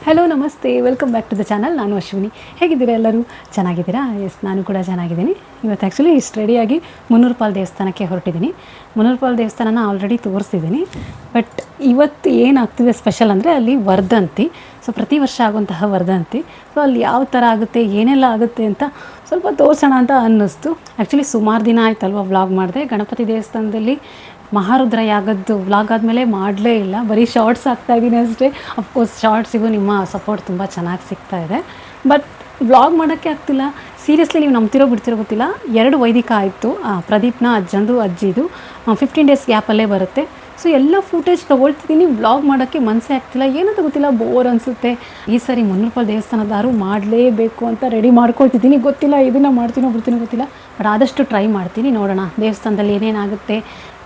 Hello ನಮಸ್ತೆ, welcome back to the channel. ನಾನು ಅಶ್ವಿನಿ. ಹೇಗಿದ್ದೀರಾ ಎಲ್ಲರೂ? ಚೆನ್ನಾಗಿದ್ದೀರಾ? ಎಸ್, ನಾನು ಕೂಡ ಚೆನ್ನಾಗಿದ್ದೀನಿ. ಇವತ್ತು ಆ್ಯಕ್ಚುಲಿ ಇಷ್ಟು ರೆಡಿಯಾಗಿ ಮುನ್ನೂರು ದೇವಸ್ಥಾನಕ್ಕೆ ಹೊರಟಿದ್ದೀನಿ. ಮುನ್ನೂರು ದೇವಸ್ಥಾನನ ಆಲ್ರೆಡಿ ತೋರಿಸ್ತಿದ್ದೀನಿ. ಬಟ್ ಇವತ್ತು ಏನಾಗ್ತಿದೆ ಸ್ಪೆಷಲ್ ಅಂದರೆ ಅಲ್ಲಿ ವರ್ಧಂತಿ. ಸೊ ಪ್ರತಿ ವರ್ಷ ಆಗುವಂತಹ ವರ್ಧಂತಿ. ಸೊ ಅಲ್ಲಿ ಯಾವ ಥರ ಆಗುತ್ತೆ, ಏನೆಲ್ಲ ಆಗುತ್ತೆ ಅಂತ ಸ್ವಲ್ಪ ತೋರಿಸೋಣ ಅಂತ ಅನ್ನಿಸ್ತು. ಆ್ಯಕ್ಚುಲಿ ಸುಮಾರು ದಿನ ಆಯ್ತಲ್ವ ವ್ಲಾಗ್ ಮಾಡಿದೆ. ಗಣಪತಿ ದೇವಸ್ಥಾನದಲ್ಲಿ ಮಹಾರುದ್ರ ಯಾಗದ್ದು ವ್ಲಾಗ್ ಆದಮೇಲೆ ಮಾಡಲೇ ಇಲ್ಲ, ಬರೀ ಶಾರ್ಟ್ಸ್ ಹಾಕ್ತಾಯಿದ್ದೀನಿ ಅಷ್ಟೇ. ಅಫ್ಕೋರ್ಸ್ ಶಾರ್ಟ್ಸಿಗೂ ನಿಮ್ಮ ಸಪೋರ್ಟ್ ತುಂಬ ಚೆನ್ನಾಗಿ ಸಿಗ್ತಾಯಿದೆ. ಬಟ್ ವ್ಲಾಗ್ ಮಾಡೋಕ್ಕೆ ಆಗ್ತಿಲ್ಲ. ಸೀರಿಯಸ್ಲಿ ನೀವು ನಂಬ್ತಿರೋ ಬಿಡ್ತಿರೋ ಗೊತ್ತಿಲ್ಲ, 2 ವೈದಿಕ ಆಯಿತು. ಪ್ರದೀಪ್ನ ಅಜ್ಜಂದು ಅಜ್ಜಿದು 15 ಡೇಸ್ ಗ್ಯಾಪಲ್ಲೇ ಬರುತ್ತೆ. ಸೊ ಎಲ್ಲ ಫುಟೇಜ್ ತೊಗೊಳ್ತಿದ್ದೀನಿ, ವ್ಲಾಗ್ ಮಾಡೋಕ್ಕೆ ಮನಸ್ಸೇ ಆಗ್ತಿಲ್ಲ. ಏನಂತ ಗೊತ್ತಿಲ್ಲ, ಬೋರ್ ಅನಿಸುತ್ತೆ. ಈ ಸರಿ ಮುನ್ನೂರು ದೇವಸ್ಥಾನದಾರು ಮಾಡಲೇಬೇಕು ಅಂತ ರೆಡಿ ಮಾಡ್ಕೊಳ್ತಿದ್ದೀನಿ. ಗೊತ್ತಿಲ್ಲ ಇದನ್ನು ಮಾಡ್ತೀನೋ ಬಿಡ್ತೀನೋ ಗೊತ್ತಿಲ್ಲ, ಬಟ್ ಆದಷ್ಟು ಟ್ರೈ ಮಾಡ್ತೀನಿ. ನೋಡೋಣ ದೇವಸ್ಥಾನದಲ್ಲಿ ಏನೇನಾಗುತ್ತೆ.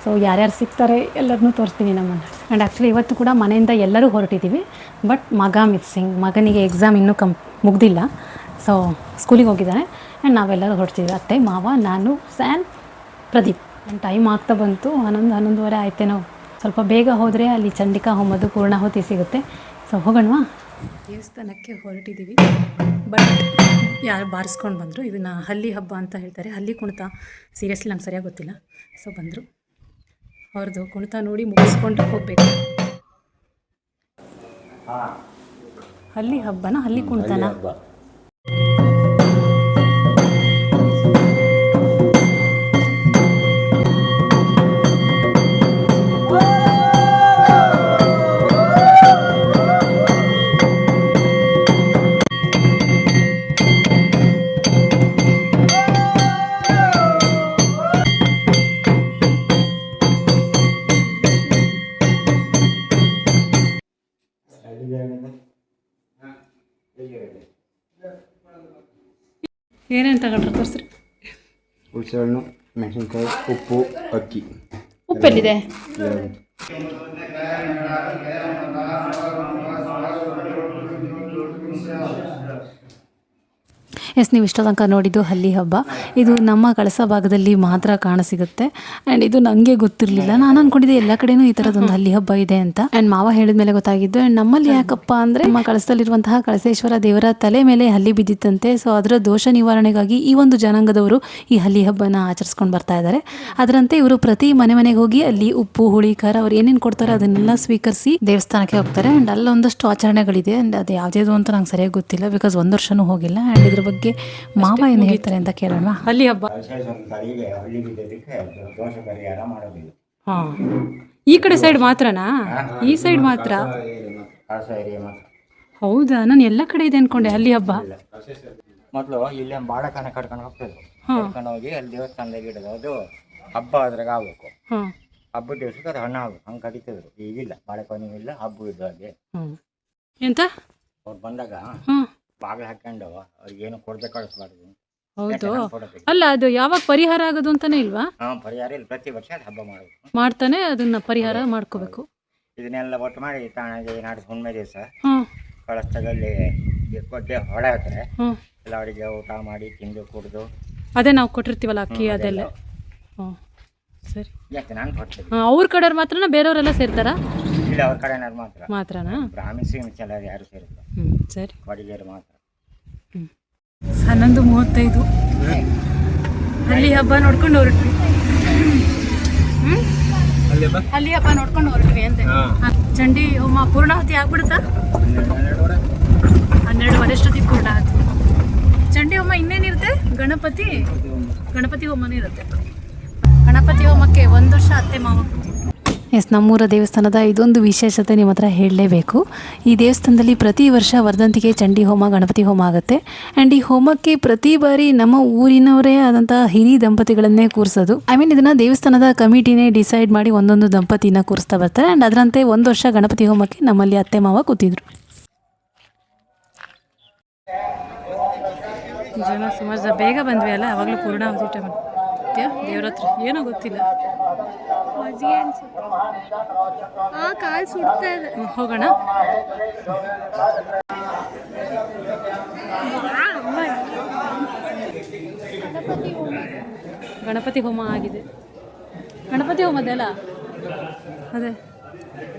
ಸೊ ಯಾರ್ಯಾರು ಸಿಗ್ತಾರೆ ಎಲ್ಲರನ್ನೂ ತೋರಿಸ್ತೀನಿ ನಮ್ಮನ್ನು. ಆ್ಯಂಡ್ ಆ್ಯಕ್ಚುಲಿ ಇವತ್ತು ಕೂಡ ಮನೆಯಿಂದ ಎಲ್ಲರೂ ಹೊರಟಿದ್ದೀವಿ. ಬಟ್ ಮಗ ಮಿಸ್ಸಿಂಗ್, ಮಗನಿಗೆ ಎಕ್ಸಾಮ್ ಇನ್ನೂ ಮುಗ್ದಿಲ್ಲ. ಸೊ ಸ್ಕೂಲಿಗೆ ಹೋಗಿದ್ದಾನೆ. ಆ್ಯಂಡ್ ನಾವೆಲ್ಲರೂ ಹೊರಡ್ತಿದ್ವಿ, ಅತ್ತೆ, ಮಾವ, ನಾನು, ಸ್ಯಾನ್, ಪ್ರದೀಪ್. ಆ್ಯಂಡ್ ಟೈಮ್ ಆಗ್ತಾ ಬಂತು, 11-11:30 ಆಯ್ತೇನೋ. ಸ್ವಲ್ಪ ಬೇಗ ಹೋದರೆ ಅಲ್ಲಿ ಚಂಡಿಕಾ ಹೋಮದ್ದು ಪೂರ್ಣಾಹುತಿ ಸಿಗುತ್ತೆ. ಸೊ ಹೋಗೋಣವಾ? ದೇವಸ್ಥಾನಕ್ಕೆ ಹೊರಟಿದ್ದೀವಿ. ಬಟ್ ಯಾರು ಬಾರಿಸ್ಕೊಂಡು ಬಂದರು. ಇದನ್ನು ಹಲ್ಲಿ ಹಬ್ಬ ಅಂತ ಹೇಳ್ತಾರೆ. ಹಲ್ಲಿ ಕುಣಿತ ಸೀರಿಯಸ್ಲಿ ನಂಗೆ ಸರಿಯಾಗಿ ಗೊತ್ತಿಲ್ಲ. ಸೊ ಬಂದರು, ಅವ್ರದ್ದು ಕುಣಿತ ನೋಡಿ ಮುಗಿಸ್ಕೊಂಡು ಹೋಗಬೇಕು. ಹಲ್ಲಿ ಹಬ್ಬನ ಹಲ್ಲಿ ಕುಣಿತನ? ಏನೇನು ತಗೊಂಡ್ರೆ ತೋರಿಸ್ರಿ. ಹುಣಸೆಹಣ್ಣು, ಮೆಣಸಿನ್ಕಾಯಿ, ಉಪ್ಪು, ಅಕ್ಕಿ. ಉಪ್ಪೆಲ್ಲಿದೆ? ಎಸ್, ನೀವು ಇಷ್ಟ ತನಕ ನೋಡಿದ್ದು ಹಲ್ಲಿ ಹಬ್ಬ. ಇದು ನಮ್ಮ ಕಳಸ ಭಾಗದಲ್ಲಿ ಮಾತ್ರ ಕಾಣಸಿಗುತ್ತೆ. ಆ್ಯಂಡ್ ಇದು ನನಗೆ ಗೊತ್ತಿರಲಿಲ್ಲ. ನಾನು ಅಂದ್ಕೊಂಡಿದ್ದೆ ಎಲ್ಲ ಕಡೆನೂ ಈ ಥರದೊಂದು ಹಲ್ಲಿ ಹಬ್ಬ ಇದೆ ಅಂತ. ಆ್ಯಂಡ್ ಮಾವ ಹೇಳಿದ ಮೇಲೆ ಗೊತ್ತಾಗಿದ್ದು. ಆ್ಯಂಡ್ ನಮ್ಮಲ್ಲಿ ಯಾಕಪ್ಪ ಅಂದರೆ ನಮ್ಮ ಕಳಸದಲ್ಲಿರುವಂತಹ ಕಳಸೇಶ್ವರ ದೇವರ ತಲೆ ಮೇಲೆ ಹಲ್ಲಿ ಬಿದ್ದಿತ್ತಂತೆ. ಸೊ ಅದರ ದೋಷ ನಿವಾರಣೆಗಾಗಿ ಈ ಒಂದು ಜನಾಂಗದವರು ಈ ಹಲ್ಲಿ ಹಬ್ಬನ ಆಚರಿಸ್ಕೊಂಡು ಬರ್ತಾ ಇದ್ದಾರೆ. ಅದರಂತೆ ಇವರು ಪ್ರತಿ ಮನೆಗೆ ಹೋಗಿ ಅಲ್ಲಿ ಉಪ್ಪು, ಹುಳಿ, ಖಾರ ಅವ್ರು ಏನೇನು ಕೊಡ್ತಾರೆ ಅದನ್ನೆಲ್ಲ ಸ್ವೀಕರಿಸಿ ದೇವಸ್ಥಾನಕ್ಕೆ ಹೋಗ್ತಾರೆ. ಆ್ಯಂಡ್ ಅಲ್ಲೊಂದಷ್ಟು ಆಚರಣೆಗಳಿದೆ. ಆ್ಯಂಡ್ ಅದು ಯಾವುದೇದು ಅಂತ ನಂಗೆ ಸರಿಯಾಗಿ ಗೊತ್ತಿಲ್ಲ, ಬಿಕಾಸ್ 1 ವರ್ಷನೂ ಹೋಗಿಲ್ಲ. ಆ್ಯಂಡ್ ಇದ್ರ ಬಗ್ಗೆ ಮಾವ ಏನು ಹೇಳ್ತಾರೆ ಅಂತ ಕೇಳೋಣ. ಹಲ್ಲಿ ಹಬ್ಬ ಹಾಂ, ಈ ಕಡೆ ಸೈಡ್ ಮಾತ್ರನಾ? ಈ ಸೈಡ್ ಮಾತ್ರ? ಹೌದಾ, ನಾನು ಎಲ್ಲ ಕಡೆ ಇದೆ ಅನ್ಕೊಂಡೆ ಹಲ್ಲಿ ಹಬ್ಬ. ಮೊದಲು ಇಲ್ಲೇ ಬಾಳಕನ ಕಟ್ಕೊಂಡು ಹೋಗ್ತಿದ್ರು. ಕಟ್ಕೊಂಡು ಹೋಗಿ ಅಲ್ಲಿ ದೇವಸ್ಥಾನದಾಗ ಇಡೋದು. ಅದು ಹಬ್ಬ ಅದ್ರಾಗ ಆಗ್ಬೇಕು. ಹಬ್ಬದ ದಿವಸಕ್ಕೆ ಅದು ಹಣ್ಣು ಆಗ್ಬೇಕು, ಹಂಗೆ ಕಡಿತಿದ್ರು. ಈಗಿಲ್ಲ, ಬಾಳೆಕೊನೆ ಇಲ್ಲ, ಹಬ್ಬ ಇದ್ದು ಹಾಗೆ. ಎಂತ ಅವ್ರು ಬಂದಾಗ ಬಾಗಿಲು ಹಾಕೊಂಡು ಅವ್ರಿಗೆ ಏನು ಕೊಡದೆ ಕಳಿಸ್ಬಾರ್ದು. ಹೌದು, ಅಲ್ಲ ಅದು ಯಾವಾಗ ಪರಿಹಾರ ಆಗೋದು ಅಂತಾನೆ ಇಲ್ವಾ? ಪರಿಹಾರ ಇಲ್ಲ, ಪ್ರತಿ ವರ್ಷ ಅದು ಹಬ್ಬ ಮಾಡಬೇಕು. ಮಾಡ್ತಾನೆ ಅದನ್ನ ಪರಿಹಾರ ಮಾಡ್ಕೋಬೇಕು. ಇದನ್ನೆಲ್ಲ ಒಟ್ಟು ಮಾಡಿ ತಾನಾಗೆ ನಾಡು ಹುಣ್ಣಿಮೆ ದಿವಸ ಕಳಿಸ್ದಾಗಲ್ಲಿ ಕೊಟ್ಟೆ ಹೊಳೆ ಹಾಕ್ತಾರೆ. ಎಲ್ಲರಿಗೆ ಊಟ ಮಾಡಿ ತಿಂದು ಕುಡಿದು ಅದೇ ನಾವು ಕೊಟ್ಟಿರ್ತೀವಲ್ಲ ಅಕ್ಕಿ ಅದೆಲ್ಲ. ಹ್ಞೂ ಸರಿ. ಯಾಕೆ ನಾನು ಕೊಡ್ತೀನಿ. ಅವ್ರ ಕಡೆಯವ್ರು ಮಾತ್ರನಾ, ಬೇರೆಯವರೆಲ್ಲ ಸೇರ್ತಾರಾ? ಇಲ್ಲ, ಅವ್ರ ಕಡೆನವ್ರು ಮಾತ್ರನಾ? ಬ್ರಾಹ್ಮಿಣ್ಸ್ ಎಲ್ಲ ಯಾರು ಸೇರಿಲ್ಲ. ಸರಿ, ಬಡಿಗೆರು ಮಾತ್ರ. 11:35 ಹಲ್ಲಿ ಹಬ್ಬ ನೋಡ್ಕೊಂಡು ಹೊರಟ್ವಿ. ಹಲ್ಲಿ ಹಬ್ಬ ನೋಡ್ಕೊಂಡು ಹೊರಟ್ವಿ ಅಂತೆ. ಚಂಡಿ ಹೋಮ ಪೂರ್ಣಾಹುತಿ ಆಗ್ಬಿಡುತ್ತಾ? 12:30 ಅಷ್ಟೊತ್ತಿಗೆ ಪೂರ್ಣಾಹುತಿ. ಚಂಡಿ ಹೋಮ ಇನ್ನೇನಿರುತ್ತೆ? ಗಣಪತಿ ಹೋಮನೇ ಇರುತ್ತೆ. ಗಣಪತಿ ಹೋಮಕ್ಕೆ 1 ವರ್ಷ ಅತ್ತೆ ಮಾವ. ಎಸ್, ನಮ್ಮೂರ ದೇವಸ್ಥಾನದ ಇದೊಂದು ವಿಶೇಷತೆ ನಿಮ್ಮ ಹತ್ರ ಹೇಳಲೇಬೇಕು. ಈ ದೇವಸ್ಥಾನದಲ್ಲಿ ಪ್ರತಿ ವರ್ಷ ವರ್ಧಂತಿಗೆ ಚಂಡಿ ಹೋಮ, ಗಣಪತಿ ಹೋಮ ಆಗುತ್ತೆ. ಆ್ಯಂಡ್ ಈ ಹೋಮಕ್ಕೆ ಪ್ರತಿ ಬಾರಿ ನಮ್ಮ ಊರಿನವರೇ ಆದಂತಹ ಹಿರಿಯ ದಂಪತಿಗಳನ್ನೇ ಕೂರಿಸೋದು. ಇದನ್ನು ದೇವಸ್ಥಾನದ ಕಮಿಟಿನೇ ಡಿಸೈಡ್ ಮಾಡಿ ಒಂದೊಂದು ದಂಪತಿನ ಕೂರಿಸ್ತಾ ಬರ್ತಾರೆ. ಆ್ಯಂಡ್ ಅದರಂತೆ 1 ವರ್ಷ ಗಣಪತಿ ಹೋಮಕ್ಕೆ ನಮ್ಮಲ್ಲಿ ಅತ್ತೆ ಮಾವ ಕೂತಿದ್ರು. ಜನ ಸುಮಾರು ಬೇಗ ಬಂದ್ವಿ ಅಲ್ಲ, ಯಾವಾಗಲೂ ಪೂರ್ಣಾಹುತಿ ಟೈಮ್ ದೇವ್ರ ಹತ್ರ ಏನೋ ಗೊತ್ತಿಲ್ಲ. ಕಾಲು ಸುಡ್ತಾ ಇದೆ. ಹೋಗೋಣ. ಗಣಪತಿ ಹೋಮ ಆಗಿದೆ. ಗಣಪತಿ ಹೋಮದಲ್ಲ ಅದೇ,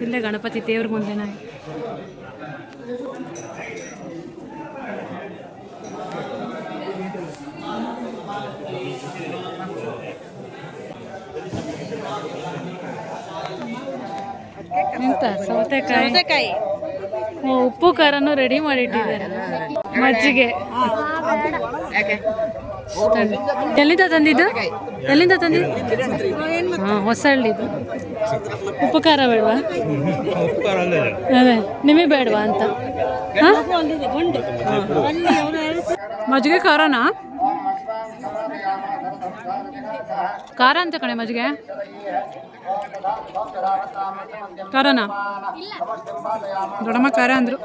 ಇಲ್ಲೇ ಗಣಪತಿ ದೇವ್ರ ಮುಂದೆನೇ. ಎಂತ ಸೌತೆಕಾಯಿ ಉಪ್ಪು ಖಾರನು ರೆಡಿ ಮಾಡಿಟ್ಟಿದ್ದಾರೆ. ಮಜ್ಜಿಗೆ ಎಲ್ಲಿಂದ ತಂದಿದ್ದು? ಹಾಂ, ಹೊಸಳ್ಳಿದು. ಉಪ್ಪು ಖಾರ ಬೇಡವಾ? ಅದೇ ನಿಮಗೆ ಬೇಡವಾ ಅಂತ. ಮಜ್ಜಿಗೆ ಖಾರನಾ? ಖಾರ ಅಂತ ಕಣೆ ಮಜ್ಜಿಗೆ. ಖಾರನಾ? ದೊಡ್ಡಮ್ಮ ಖಾರ ಅಂದರು.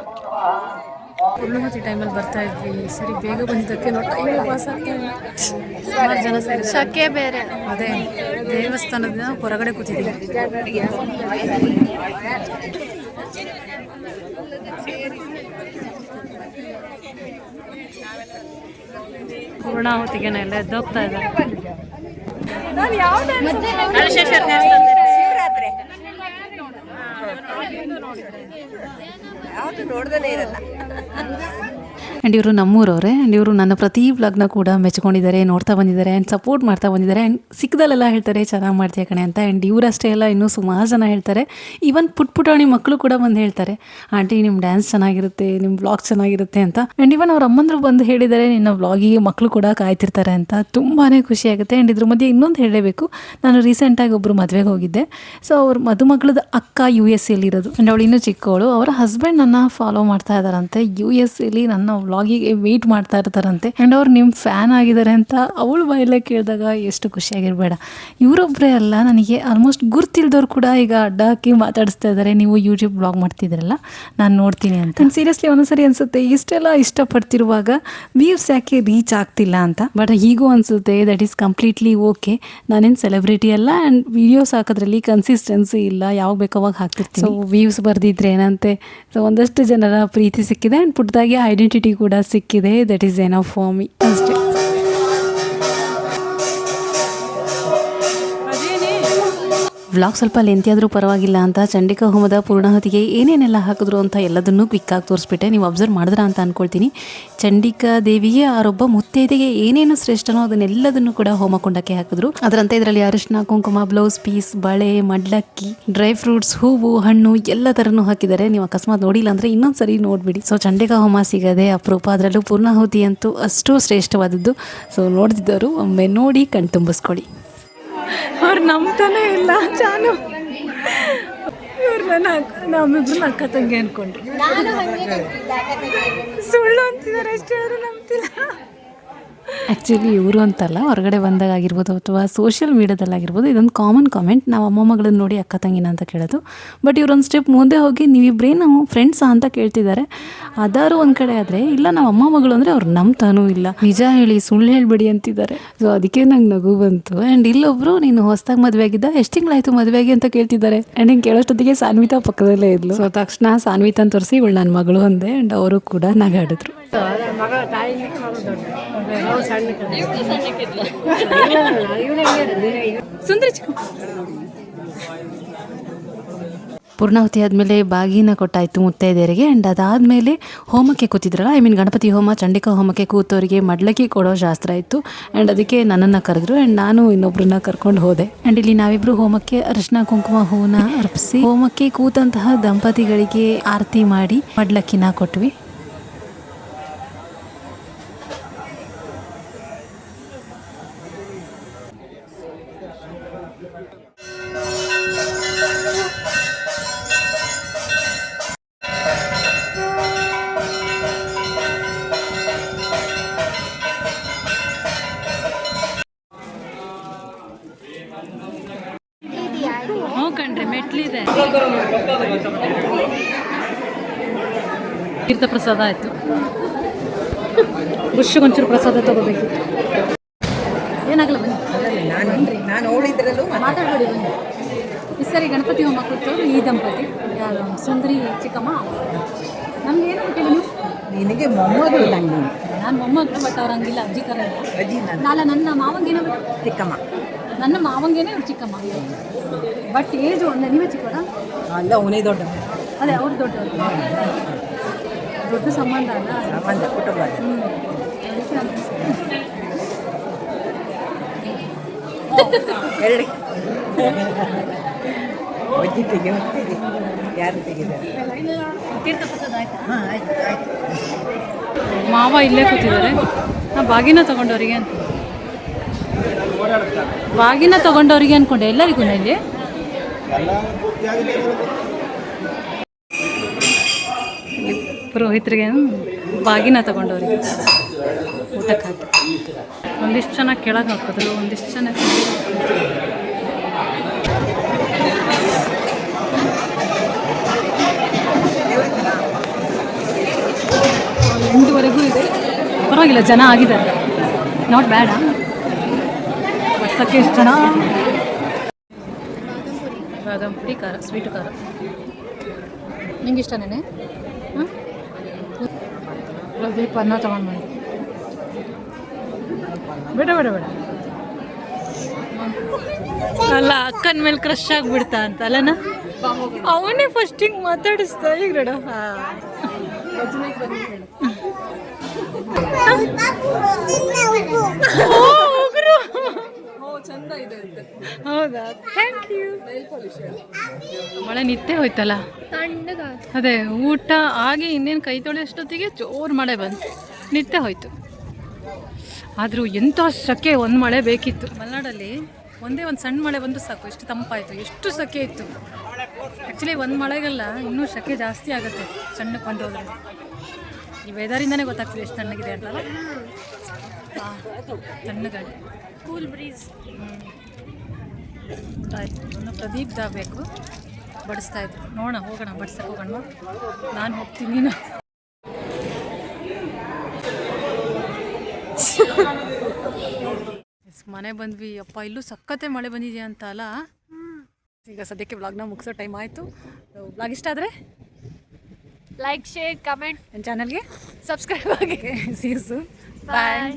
ಪೂರ್ಣಮತಿ ಟೈಮಲ್ಲಿ ಬರ್ತಾ ಇದ್ವಿ. ಸರಿ ಬೇಗ ಬಂದಿದ್ದಕ್ಕೆ ಸುಮಾರು ಜನ ಸೇರಿ ಶಕೆ ಬೇರೆ. ಅದೇ ದೇವಸ್ಥಾನದ ಹೊರಗಡೆ ಕೂತಿದ್ದೀವಿ. ಪೂರ್ಣಾಹುತಿಗೆ ಎಲ್ಲ ಎದ್ದೋಗ್ತಾ ಇದ್ದಾರೆ. ಆ್ಯಂಡ್ ಇವರು ನಮ್ಮೂರವರೇ. ಆ್ಯಂಡ್ ಇವರು ನನ್ನ ಪ್ರತಿ ವ್ಲಾಗ್ನ ಕೂಡ ಮೆಚ್ಕೊಂಡಿದ್ದಾರೆ, ನೋಡ್ತಾ ಬಂದಿದ್ದಾರೆ ಆ್ಯಂಡ್ ಸಪೋರ್ಟ್ ಮಾಡ್ತಾ ಬಂದಿದ್ದಾರೆ. ಆ್ಯಂಡ್ ಸಿಕ್ಕದಲ್ಲೆಲ್ಲ ಹೇಳ್ತಾರೆ ಚೆನ್ನಾಗಿ ಮಾಡ್ತೀಯ ಕಣೆ ಅಂತ. ಆ್ಯಂಡ್ ಇವರಷ್ಟೇ ಎಲ್ಲ ಇನ್ನೂ ಸುಮಾರು ಜನ ಹೇಳ್ತಾರೆ. ಈವನ್ ಪುಟಾಣಿ ಮಕ್ಕಳು ಕೂಡ ಬಂದು ಹೇಳ್ತಾರೆ, ಆಂಟಿ ನಿಮ್ಮ ಡ್ಯಾನ್ಸ್ ಚೆನ್ನಾಗಿರುತ್ತೆ, ನಿಮ್ಮ ವ್ಲಾಗ್ ಚೆನ್ನಾಗಿರುತ್ತೆ ಅಂತ. ಆ್ಯಂಡ್ ಇವನ್ ಅವ್ರ ಅಮ್ಮಂದರು ಬಂದು ಹೇಳಿದ್ದಾರೆ, ನಿನ್ನ ವ್ಲಾಗಿಗೆ ಮಕ್ಕಳು ಕೂಡ ಕಾಯ್ತಿರ್ತಾರೆ ಅಂತ. ತುಂಬಾ ಖುಷಿಯಾಗುತ್ತೆ. ಆ್ಯಂಡ್ ಇದ್ರ ಮಧ್ಯೆ ಇನ್ನೊಂದು ಹೇಳಬೇಕು, ನಾನು ರೀಸೆಂಟಾಗಿ ಒಬ್ಬರು ಮದುವೆಗೆ ಹೋಗಿದ್ದೆ. ಸೊ ಅವ್ರ ಮದುಮಗಳದ ಅಕ್ಕ US ಎಲ್ಲಿರೋದು. ಆ್ಯಂಡ್ ಅವಳು ಇನ್ನೂ ಚಿಕ್ಕವಳು. ಅವರ ಹಸ್ಬೆಂಡ್ ನನ್ನ ಫಾಲೋ ಮಾಡ್ತಾ ಇದ್ದಾರಂತೆ. US ಎಲ್ಲಿ ನನ್ನ ವ್ಲಾಗಿಗೆ ವೆಯ್ಟ್ ಮಾಡ್ತಾ ಇರ್ತಾರಂತೆ. ಆ್ಯಂಡ್ ಅವ್ರು ನಿಮ್ಮ ಫ್ಯಾನ್ ಆಗಿದ್ದಾರೆ ಅಂತ ಅವಳು ಬಾಯಲ್ಲೇ ಕೇಳಿದಾಗ ಎಷ್ಟು ಖುಷಿಯಾಗಿರಬೇಡ. ಇವರೊಬ್ಬರೇ ಅಲ್ಲ, ನನಗೆ ಆಲ್ಮೋಸ್ಟ್ ಗುರ್ತಿಲ್ದವ್ರು ಕೂಡ ಈಗ ಅಡ್ಡ ಹಾಕಿ ಮಾತಾಡಿಸ್ತಾ ಇದ್ದಾರೆ, ನೀವು ಯೂಟ್ಯೂಬ್ ವ್ಲಾಗ್ ಮಾಡ್ತಿದ್ದೀರಲ್ಲ ನಾನು ನೋಡ್ತೀನಿ ಅಂತ. ಸೀರಿಯಸ್ಲಿ ಒಂದೊಂದ್ಸರಿ ಅನಿಸುತ್ತೆ, ಇಷ್ಟೆಲ್ಲ ಇಷ್ಟಪಡ್ತಿರುವಾಗ ವ್ಯೂಸ್ ಯಾಕೆ ರೀಚ್ ಆಗ್ತಿಲ್ಲ ಅಂತ. ಬಟ್ ಹೀಗೂ ಅನಿಸುತ್ತೆ, ದಟ್ ಈಸ್ ಕಂಪ್ಲೀಟ್ಲಿ ಓಕೆ. ನಾನೇನು ಸೆಲೆಬ್ರಿಟಿ ಅಲ್ಲ ಆ್ಯಂಡ್ ವೀಡಿಯೋಸ್ ಹಾಕೋದ್ರಲ್ಲಿ ಕನ್ಸಿಸ್ಟೆನ್ಸಿ ಇಲ್ಲ, ಯಾವಾಗ ಬೇಕವಾಗ ಹಾಕ್ತಿರ್ತೀನಿ. ಸೊ ವ್ಯೂಸ್ ಬರ್ದಿದ್ರೆ ಏನಂತೆ. ಸೊ ಒಂದಷ್ಟು ಜನರ ಪ್ರೀತಿ ಸಿಕ್ಕಿದೆ ಆ್ಯಂಡ್ ಪುಟ್ಟದಾಗಿ ಐಡೆಂಟಿಟಿ ಕೂಡ ಸಿಕ್ಕಿದೆ. That is enough for me ಅಷ್ಟೇ. ವ್ಲಾಗ್ ಸ್ವಲ್ಪ ಲೆಂತಿ ಆದರೂ ಪರವಾಗಿಲ್ಲ ಅಂತ ಚಂಡಿಕಾ ಹೋಮದ ಪೂರ್ಣಾಹುತಿಗೆ ಏನೇನೆಲ್ಲ ಹಾಕಿದ್ರು ಅಂತ ಎಲ್ಲದನ್ನೂ ಕ್ವಿಕ್ಕಾಗಿ ತೋರಿಸ್ಬಿಟ್ಟೆ. ನೀವು ಅಬ್ಸರ್ವ್ ಮಾಡಿದ್ರ ಅಂತ ಅಂದ್ಕೊಳ್ತೀನಿ. ಚಂಡಿಕಾ ದೇವಿಗೆ ಅವರೊಬ್ಬ ಮುತ್ತೈದೆಗೆ ಏನೇನು ಶ್ರೇಷ್ಠನೋ ಅದನ್ನೆಲ್ಲದನ್ನು ಕೂಡ ಹೋಮಕುಂಡಕ್ಕೆ ಹಾಕಿದ್ರು. ಅದರಂತೆ ಇದರಲ್ಲಿ ಅರಿಶಿನ, ಕುಂಕುಮ, ಬ್ಲೌಸ್ ಪೀಸ್, ಬಳೆ, ಮಡ್ಲಕ್ಕಿ, ಡ್ರೈ ಫ್ರೂಟ್ಸ್, ಹೂವು, ಹಣ್ಣು ಎಲ್ಲ ಥರನೂ ಹಾಕಿದ್ದಾರೆ. ನೀವು ಅಕಸ್ಮಾತ್ ನೋಡಿಲ್ಲ ಅಂದರೆ ಇನ್ನೊಂದ್ಸರಿ ನೋಡಿಬಿಡಿ. ಸೊ ಚಂಡಿಕಾ ಹೋಮ ಸಿಗದೆ ಅಪರೂಪ, ಅದರಲ್ಲೂ ಪೂರ್ಣಾಹುತಿ ಅಂತೂ ಅಷ್ಟು ಶ್ರೇಷ್ಠವಾದದ್ದು. ಸೊ ನೋಡ್ತಿದ್ದವರು ಒಮ್ಮೆ ನೋಡಿ ಕಣ್ತುಂಬಿಸ್ಕೊಳ್ಳಿ. ಅವ್ರು ನಂಬ್ತಾನೆ ಇಲ್ಲ ಚಾನು. ಇವ್ರನ್ನ ನಮ್ಮಿಬ್ರು ಅಕ್ಕ ತಂಗಿ ಅನ್ಕೊಂಡ್ರು. ಸುಳ್ಳು ಅಂತಿದ್ದಾರೆ, ಎಷ್ಟು ಹೇಳಿದ್ರು ನಂಬ್ತಿಲ್ಲ. ಆ್ಯಕ್ಚುಲಿ ಇವರು ಅಂತಲ್ಲ, ಹೊರಗಡೆ ಬಂದಾಗ ಆಗಿರ್ಬೋದು ಅಥವಾ ಸೋಷಿಯಲ್ ಮೀಡಿಯಾದಲ್ಲಾಗಿರ್ಬೋದು ಇದೊಂದು ಕಾಮನ್ ಕಾಮೆಂಟ್, ನಾವು ಅಮ್ಮ ಮಗಳನ್ನ ನೋಡಿ ಅಕ್ಕ ತಂಗಿನ ಅಂತ ಕೇಳೋದು. ಬಟ್ ಇವರೊಂದು ಸ್ಟೆಪ್ ಮುಂದೆ ಹೋಗಿ ನೀವಿಬ್ರೇನು ಫ್ರೆಂಡ್ಸಾ ಅಂತ ಕೇಳ್ತಿದ್ದಾರೆ. ಅದಾರು ಒಂದು ಕಡೆ ಆದರೆ ಇಲ್ಲ ನಾವು ಅಮ್ಮ ಮಗಳು ಅಂದರೆ ಅವ್ರು ನಂಬ್ತಾನೂ ಇಲ್ಲ. ನಿಜ ಹೇಳಿ ಸುಳ್ಳು ಹೇಳ್ಬೇಡಿ ಅಂತಿದ್ದಾರೆ. ಸೊ ಅದಕ್ಕೆ ನಂಗೆ ನಗು ಬಂತು. ಆ್ಯಂಡ್ ಇಲ್ಲೊಬ್ರು ನೀನು ಹೊಸದಾಗಿ ಮದುವೆ ಆಗಿದ್ದ, ಎಷ್ಟು ತಿಂಗಳಾಯಿತು ಮದುವೆಗೆ ಅಂತ ಕೇಳ್ತಿದ್ದಾರೆ. ಆ್ಯಂಡ್ ಹಿಂಗೆ ಕೇಳೋಷ್ಟೊತ್ತಿಗೆ ಸಾನ್ವಿತಾ ಪಕ್ಕದಲ್ಲೇ ಇದ್ಲು. ಸೊ ತಕ್ಷಣ ಸಾನ್ವಿತಾನ ತೋರಿಸಿ ಇವಳು ನನ್ನ ಮಗಳು ಅಂದೆ. ಆ್ಯಂಡ್ ಅವರು ಕೂಡ ನಗಾಡಿದ್ರು. ಪೂರ್ಣಾಹುತಿ ಆದಮೇಲೆ ಬಾಗಿನ ಕೊಟ್ಟಾಯಿತು ಮುತ್ತೈದೆಯರಿಗೆ. ಆ್ಯಂಡ್ ಅದಾದಮೇಲೆ ಹೋಮಕ್ಕೆ ಕೂತಿದ್ರಲ್ಲ, ಗಣಪತಿ ಹೋಮ, ಚಂಡಿಕಾ ಹೋಮಕ್ಕೆ ಕೂತವರಿಗೆ ಮಡ್ಲಕ್ಕಿ ಕೊಡೋ ಶಾಸ್ತ್ರ ಇತ್ತು. ಆ್ಯಂಡ್ ಅದಕ್ಕೆ ನನ್ನನ್ನು ಕರೆದ್ರು. ಆ್ಯಂಡ್ ನಾನು ಇನ್ನೊಬ್ರನ್ನ ಕರ್ಕೊಂಡು ಹೋದೆ. ಆ್ಯಂಡ್ ಇಲ್ಲಿ ನಾವಿಬ್ಬರು ಹೋಮಕ್ಕೆ ಅರಿಶಿನ ಕುಂಕುಮ ಹೂವನ್ನ ಅರ್ಪಿಸಿ ಹೋಮಕ್ಕೆ ಕೂತಂತಹ ದಂಪತಿಗಳಿಗೆ ಆರತಿ ಮಾಡಿ ಮಡ್ಲಕ್ಕಿನ ಕೊಟ್ವಿ. ಕಣ್ರಿ ಮೆಟ್ಲಿದೆ. ತೀರ್ಥ ಪ್ರಸಾದ ಆಯಿತು. ಬುಷ್ಗೊಂಚೂರು ಪ್ರಸಾದ ತಗೋಬೇಕು. ಏನಾಗಲ್ಲ ಬನ್ನಿ, ನಾನು ನೋಡಿದ್ರಲ್ಲೂ ಮಾತಾಡಬೇಡಿ ಬನ್ನಿ. ಈ ಸರಿ ಗಣಪತಿ ಹೋಮ ಕೂತು ಈ ದಂಪತಿ ಯಾರು ಸುಂದರಿ ಚಿಕ್ಕಮ್ಮ. ನಮ್ಗೆ ಏನು ಕೊಟ್ಟಿಲ್ಲ ನೀವು? ನಿನಗೆ ಮೊಮ್ಮಗಳು ನಂಗೆ. ನಾನು ಮೊಮ್ಮಗಳು, ಬಟ್ ಅವ್ರು ಹಂಗಿಲ್ಲ, ಅಜ್ಜಿ ಥರ ಇಲ್ಲ. ನಾಳೆ ನನ್ನ ಮಾವಂಗೇನ ಚಿಕ್ಕಮ್ಮ, ನನ್ನ ಮಾವಂಗೇನೆ ಅವ್ರು ಚಿಕ್ಕಮ್ಮ. ಬಟ್ ಏಜು ಒಂದೇ. ನೀವೇ ಚಿಕ್ಕವರ? ಅಲ್ಲ ಅವನೇ ದೊಡ್ಡ. ಅದೇ ಅವ್ರು ದೊಡ್ಡವರು. ದೊಡ್ಡ ಸಂಬಂಧ ಅಲ್ಲ. ಸಂಬಂಧ ಕುಟುಂಬ. ಎರಡು ಒಜ್ಜಿ ತೆಗೆ ಹೋಗ್ತೀರಿ, ಯಾರು ತೆಗಿದ್ದಾರೆ? ಹಾಂ, ಆಯ್ತು ಆಯ್ತು. ಮಾವ ಇಲ್ಲೇ ಕೂತಿದ್ದಾರೆ. ಬಾಗಿನ ತಗೊಂಡವರಿಗೆ ಅಂತ, ಬಾಗಿನ ತಗೊಂಡವರಿಗೆ ಅನ್ಕೊಂಡೆ, ಎಲ್ಲರಿಗೂ ಇಲ್ಲಿ ಪುರೋಹಿತರಿಗೆ ಬಾಗಿನ ತಗೊಂಡವ್ರಿಗೆ ಊಟಕ್ಕೆ ಹಾಕಿ ಒಂದಿಷ್ಟು ಜನ ಕೆಳಗೆ ಹಾಕಿದ್ರು, ಒಂದಿಷ್ಟು ಜನ 8ವರೆಗೂ ಇದೆ. ಪರವಾಗಿಲ್ಲ, ಜನ ಆಗಿದ್ದಾರೆ, ನಾಟ್ ಬ್ಯಾಡ. ಬಸ್ಸಕ್ಕೆ ಎಷ್ಟು ಜನ. ಬಾದಾಮ್ ಪುಡಿ ಖಾರ, ಸ್ವೀಟು ಖಾರ ನಿಂಗೆ ಇಷ್ಟನೇ. ಹಾಂ, ಪ್ರದೀಪ್ ಅನ್ನ ತೊಗೊಂಡು ಮಾಡಿ. ಬೇಡ ಬೇಡ ಬೇಡ ಅಲ್ಲ, ಅಕ್ಕನ ಮೇಲೆ ಕ್ರಶ್ ಆಗಿಬಿಡ್ತಾ ಅಂತ ಅಲ್ಲನ. ಅವನೇ ಫಸ್ಟ್ ಹಿಂಗೆ ಮಾತಾಡಿಸ್ತಾ ಈಗ ನೋಡು. ಹೌದಾ, ಥ್ಯಾಂಕ್ ಯು. ಮಳೆ ನಿತ್ಯ ಹೋಯ್ತಲ್ಲ, ಅದೇ ಊಟ ಆಗಿ ಇನ್ನೇನು ಕೈ ತೊಳೆಯೋಷ್ಟೊತ್ತಿಗೆ ಜೋರು ಮಳೆ ಬಂತು, ನಿತ್ಯ ಹೋಯ್ತು. ಆದರೂ ಎಂಥ ಸೆಕೆ, ಒಂದು ಮಳೆ ಬೇಕಿತ್ತು. ಮಲೆನಾಡಲ್ಲಿ ಒಂದೇ ಒಂದು ಸಣ್ಣ ಮಳೆ ಬಂದು ಸಾಕು, ಎಷ್ಟು ತಂಪಾಯಿತು, ಎಷ್ಟು ಸೆಕೆ ಇತ್ತು. ಆ್ಯಕ್ಚುಲಿ ಒಂದು ಮಳೆಗೆಲ್ಲ ಇನ್ನೂ ಸೆಕೆ ಜಾಸ್ತಿ ಆಗುತ್ತೆ ಸಣ್ಣಕ್ಕೆ ಬಂದು ಹೋದರೆ. ಈ ವೆದರಿಂದನೇ ಗೊತ್ತಾಗ್ತದೆ ಎಷ್ಟು ತಣ್ಣಗಿದೆ ಅಂತಲ್ಲ. ತಣ್ಣಗಾಡಿ, ಕೂಲ್ ಬ್ರೀಸ್. ಆಯಿತು, ಇನ್ನು ಪ್ರದೀಪ್ ಬೇಕು ಬಡಿಸ್ತಾ ಇದ್ರು. ನೋಡೋಣ, ಹೋಗೋಣ, ಬಡಿಸಕ್ಕೆ ಹೋಗೋಣ. ನಾನು ಹೋಗ್ತೀನಿ, ನೀನು ಮನೆ ಬಂದ್ವಿ. ಅಪ್ಪ, ಇಲ್ಲೂ ಸಖತ್ತೆ ಮಳೆ ಬಂದಿದೆಯಾ ಅಂತ ಅಲ್ಲ. ಈಗ ಸದ್ಯಕ್ಕೆ ವ್ಲಾಗ್ನ ಮುಗಿಸೋ ಟೈಮ್ ಆಯಿತು. ವ್ಲಾಗ್ ಇಷ್ಟ ಆದರೆ ಲೈಕ್, ಶೇರ್, ಕಮೆಂಟ್, ನನ್ನ ಚಾನಲ್ಗೆ ಸಬ್ಸ್ಕ್ರೈಬ್ ಆಗಿ. ಸೀಸು ಬಾಯ್.